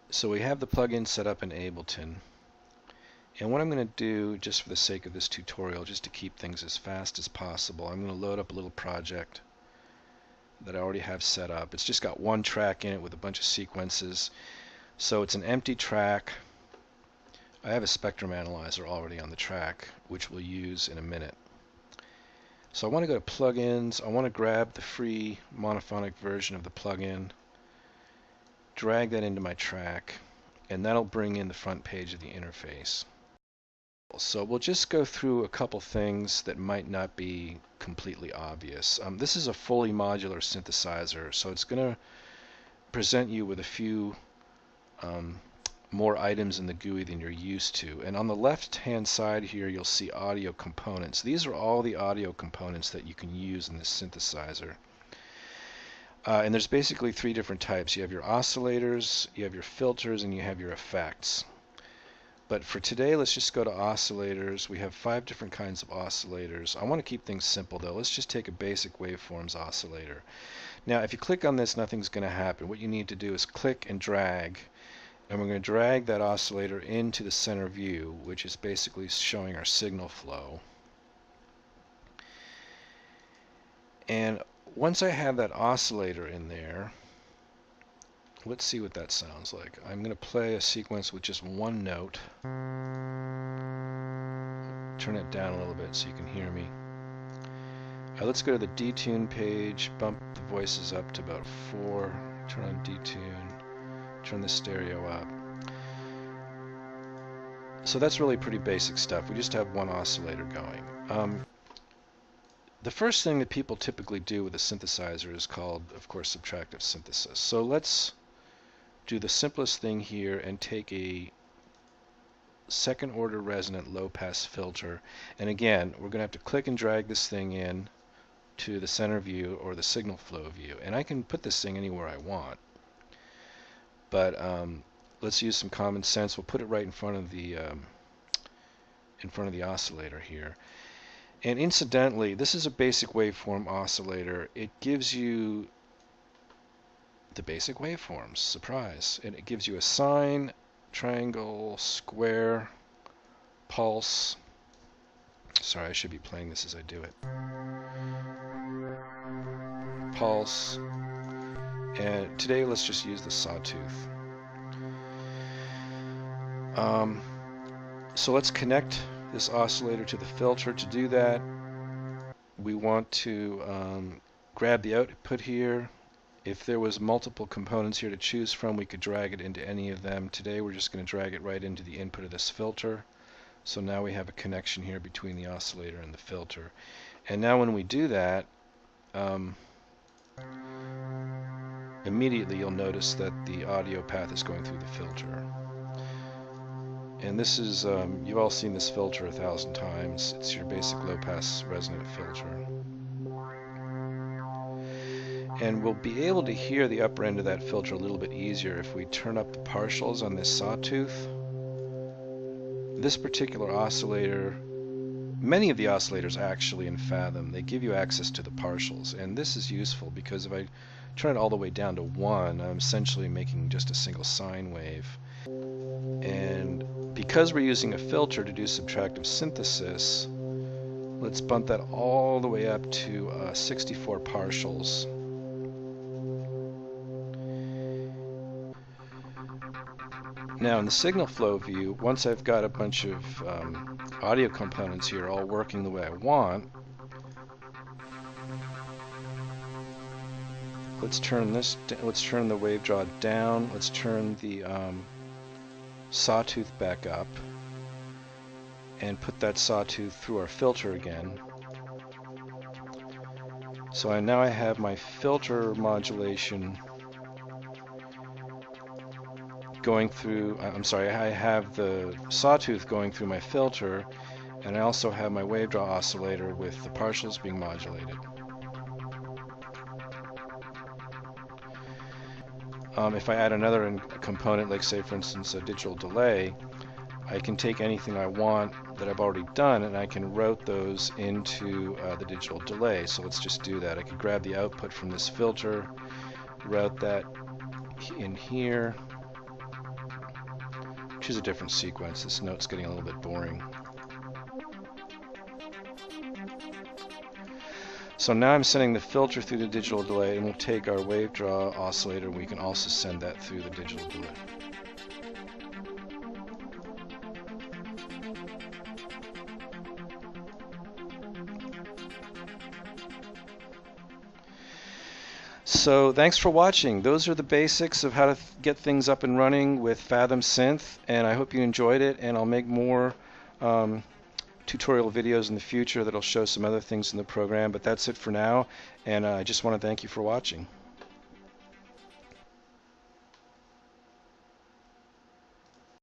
So we have the plugin set up in Ableton. And what I'm going to do, just for the sake of this tutorial, just to keep things as fast as possible, I'm going to load up a little project that I already have set up. It's just got one track in it with a bunch of sequences. So it's an empty track. I have a spectrum analyzer already on the track, which we'll use in a minute. So I want to go to plugins. I want to grab the free monophonic version of the plugin, drag that into my track, and that'll bring in the front page of the interface. So we'll just go through a couple things that might not be completely obvious. This is a fully modular synthesizer, so it's going to present you with a few more items in the GUI than you're used to. And on the left-hand side here, you'll see audio components. These are all the audio components that you can use in this synthesizer. And there's basically three different types. You have your oscillators, you have your filters, and you have your effects. But for today, let's just go to oscillators. We have 5 different kinds of oscillators. I want to keep things simple, though. Let's just take a basic waveforms oscillator. Now, if you click on this, nothing's going to happen. What you need to do is click and drag. And we're going to drag that oscillator into the center view, which is basically showing our signal flow. And once I have that oscillator in there, let's see what that sounds like. I'm going to play a sequence with just one note. Turn it down a little bit so you can hear me. Let's go to the detune page, bump the voices up to about 4, turn on detune, turn the stereo up. So that's really pretty basic stuff. We just have one oscillator going. The first thing that people typically do with a synthesizer is called, of course, subtractive synthesis. So let's do the simplest thing here and take a second order resonant low pass filter. And again, we're going to have to click and drag this thing in to the center view or the signal flow view. And I can put this thing anywhere I want. But let's use some common sense. We'll put it right in front of the oscillator here. And incidentally, this is a basic waveform oscillator. It gives you the basic waveforms. Surprise. And it gives you a sine, triangle, square, pulse. Sorry, I should be playing this as I do it. Pulse. And today let's just use the sawtooth. So let's connect this oscillator to the filter. To do that, we want to grab the output here. If there was multiple components here to choose from, we could drag it into any of them. Today we're just going to drag it right into the input of this filter. So now we have a connection here between the oscillator and the filter. And now when we do that, immediately you'll notice that the audio path is going through the filter. And this is, you've all seen this filter 1,000 times. It's your basic low-pass resonant filter. And we'll be able to hear the upper end of that filter a little bit easier if we turn up the partials on this sawtooth. This particular oscillator, many of the oscillators actually in Fathom, they give you access to the partials. And this is useful because if I turn it all the way down to 1, I'm essentially making just a single sine wave. And because we're using a filter to do subtractive synthesis, let's bump that all the way up to 64 partials. Now in the signal flow view, once I've got a bunch of audio components here all working the way I want, let's turn the wave draw down, let's turn the sawtooth back up and put that sawtooth through our filter again. So now I have my filter modulation going through, I have the sawtooth going through my filter, and I also have my wave draw oscillator with the partials being modulated. If I add another component, like say for instance a digital delay, I can take anything I want that I've already done and I can route those into the digital delay. So let's just do that. I could grab the output from this filter, route that in here, choose a different sequence. This note's getting a little bit boring. So now I'm sending the filter through the digital delay, and we'll take our wave draw oscillator, and we can also send that through the digital delay. So thanks for watching. Those are the basics of how to get things up and running with Fathom Synth, and I hope you enjoyed it, and I'll make more tutorial videos in the future that'll show some other things in the program, but that's it for now, and I just want to thank you for watching.